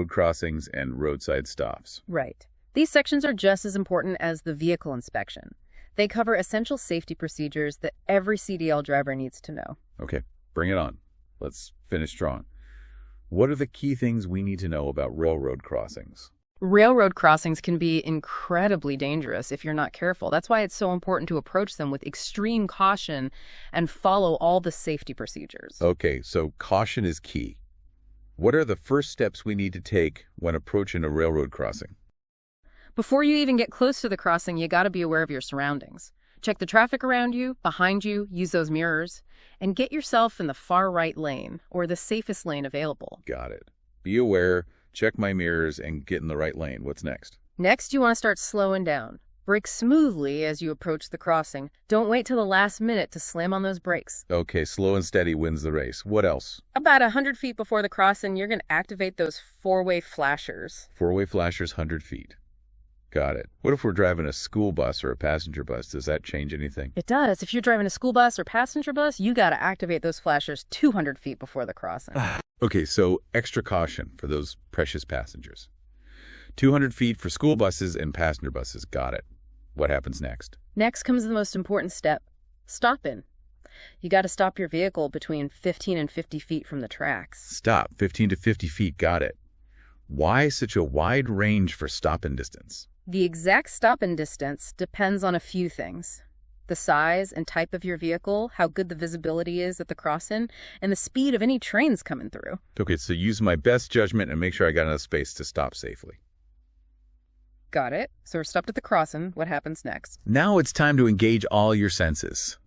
road crossings and roadside stops. Right. These sections are just as important as the vehicle inspection. They cover essential safety procedures that every CDL driver needs to know. Okay, bring it on. Let's finish strong. What are the key things we need to know about railroad crossings? Railroad crossings can be incredibly dangerous if you're not careful. That's why it's so important to approach them with extreme caution and follow all the safety procedures. Okay, so caution is key. What are the first steps we need to take when approaching a railroad crossing? Before you even get close to the crossing, you got to be aware of your surroundings. Check the traffic around you, behind you, use those mirrors, and get yourself in the far right lane, or the safest lane available. Got it. Be aware, check my mirrors, and get in the right lane. What's next? Next, you want to start slowing down. Brake smoothly as you approach the crossing. Don't wait till the last minute to slam on those brakes. Okay, slow and steady wins the race. What else? About 100 feet before the crossing, you're going to activate those four-way flashers. Four-way flashers, 100 feet. Got it. What if we're driving a school bus or a passenger bus? Does that change anything? It does. If you're driving a school bus or passenger bus, you got to activate those flashers 200 feet before the crossing. Okay, so extra caution for those precious passengers. 200 feet for school buses and passenger buses. Got it. What happens next? Next comes the most important step, stopping. You got to stop your vehicle between 15 and 50 feet from the tracks. Stop, 15 to 50 feet. Got it. Why such a wide range for stop-in distance? The exact stop-in distance depends on a few things. The size and type of your vehicle, how good the visibility is at the crossing, and the speed of any trains coming through. Okay, so use my best judgment and make sure I got enough space to stop safely. Got it. So we're stopped at the crossing. What happens next? Now it's time to engage all your senses.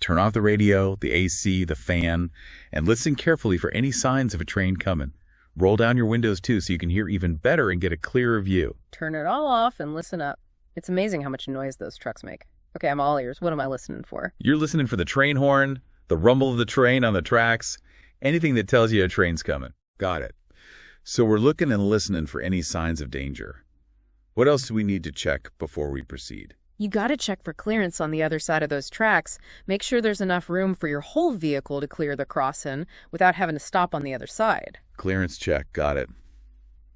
Turn off the radio, the AC, the fan, and listen carefully for any signs of a train coming. Roll down your windows too so you can hear even better and get a clearer view. Turn it all off and listen up. It's amazing how much noise those trucks make. Okay, I'm all ears. What am I listening for? You're listening for the train horn, the rumble of the train on the tracks, anything that tells you a train's coming. Got it. So we're looking and listening for any signs of danger. What else do we need to check before we proceed? You got to check for clearance on the other side of those tracks. Make sure there's enough room for your whole vehicle to clear the crossing without having to stop on the other side. Clearance check. Got it.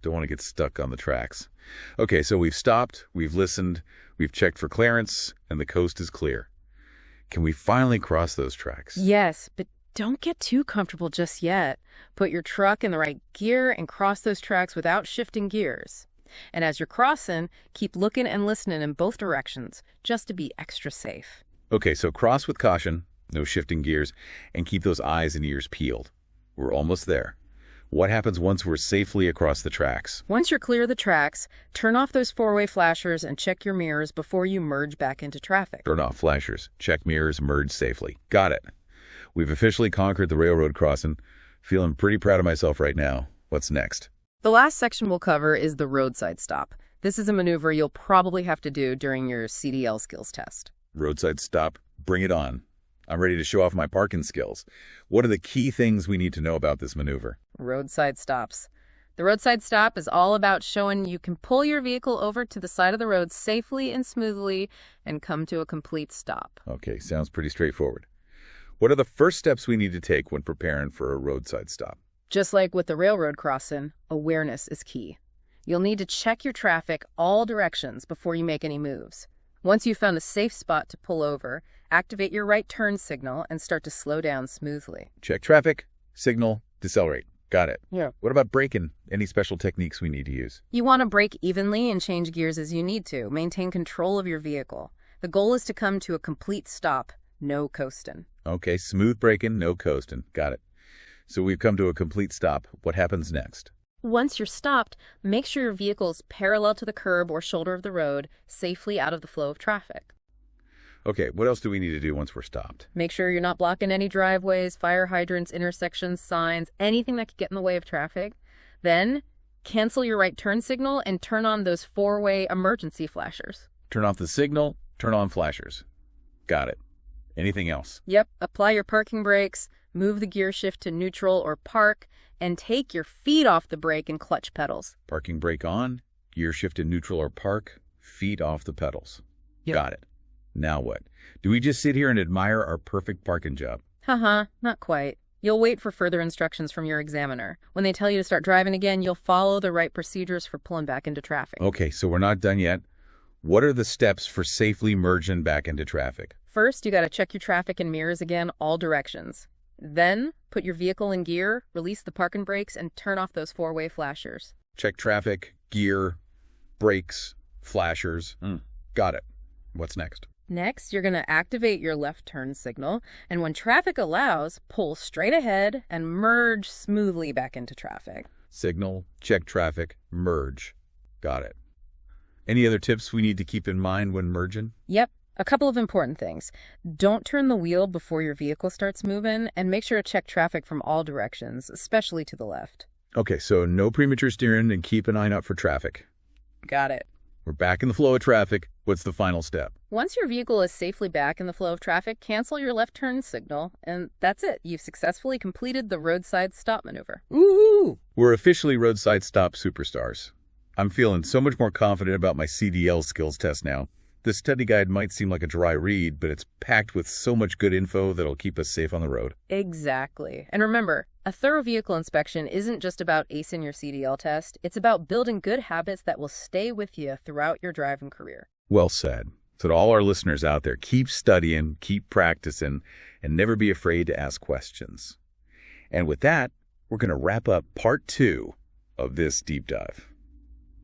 Don't want to get stuck on the tracks. Okay, so we've stopped, we've listened, we've checked for clearance, and the coast is clear. Can we finally cross those tracks? Yes, but don't get too comfortable just yet. Put your truck in the right gear and cross those tracks without shifting gears. And as you're crossing, keep looking and listening in both directions, just to be extra safe. Okay, so cross with caution, no shifting gears, and keep those eyes and ears peeled. We're almost there. What happens once we're safely across the tracks? Once you're clear of the tracks, turn off those four-way flashers and check your mirrors before you merge back into traffic. Turn off flashers, check mirrors, merge safely. Got it. We've officially conquered the railroad crossing. Feeling pretty proud of myself right now. What's next? The last section we'll cover is the roadside stop. This is a maneuver you'll probably have to do during your CDL skills test. Roadside stop, bring it on. I'm ready to show off my parking skills. What are the key things we need to know about this maneuver? Roadside stops. The roadside stop is all about showing you can pull your vehicle over to the side of the road safely and smoothly and come to a complete stop. Okay, sounds pretty straightforward. What are the first steps we need to take when preparing for a roadside stop? Just like with the railroad crossing, awareness is key. You'll need to check your traffic all directions before you make any moves. Once you've found a safe spot to pull over, activate your right turn signal and start to slow down smoothly. Check traffic, signal, decelerate. Got it. Yeah. What about braking? Any special techniques we need to use? You want to brake evenly and change gears as you need to. Maintain control of your vehicle. The goal is to come to a complete stop, no coasting. Okay, smooth braking, no coasting. Got it. So we've come to a complete stop. What happens next? Once you're stopped, make sure your vehicle is parallel to the curb or shoulder of the road, safely out of the flow of traffic. Okay, what else do we need to do once we're stopped? Make sure you're not blocking any driveways, fire hydrants, intersections, signs, anything that could get in the way of traffic. Then, cancel your right turn signal and turn on those four-way emergency flashers. Turn off the signal, turn on flashers. Got it. Anything else? Yep, apply your parking brakes, move the gear shift to neutral or park, and take your feet off the brake and clutch pedals. Parking brake on, gear shift to neutral or park, feet off the pedals. Yep. Got it. Now what? Do we just sit here and admire our perfect parking job? Not quite. You'll wait for further instructions from your examiner. When they tell you to start driving again, you'll follow the right procedures for pulling back into traffic. Okay, so we're not done yet. What are the steps for safely merging back into traffic? First, you got to check your traffic and mirrors again, all directions. Then, put your vehicle in gear, release the parking brakes, and turn off those four-way flashers. Check traffic, gear, brakes, flashers. Got it. What's next? Next, you're going to activate your left turn signal, and when traffic allows, pull straight ahead and merge smoothly back into traffic. Signal, check traffic, merge. Got it. Any other tips we need to keep in mind when merging? Yep. A couple of important things. Don't turn the wheel before your vehicle starts moving, and make sure to check traffic from all directions, especially to the left. Okay, so no premature steering and keep an eye out for traffic. Got it. We're back in the flow of traffic. What's the final step? Once your vehicle is safely back in the flow of traffic, cancel your left turn signal, and that's it. You've successfully completed the roadside stop maneuver. Woo! We're officially roadside stop superstars. I'm feeling so much more confident about my CDL skills test now. This study guide might seem like a dry read, but it's packed with so much good info that'll keep us safe on the road. Exactly. And remember, a thorough vehicle inspection isn't just about acing your CDL test. It's about building good habits that will stay with you throughout your driving career. Well said. So to all our listeners out there, keep studying, keep practicing, and never be afraid to ask questions. And with that, we're going to wrap up part 2 of this deep dive.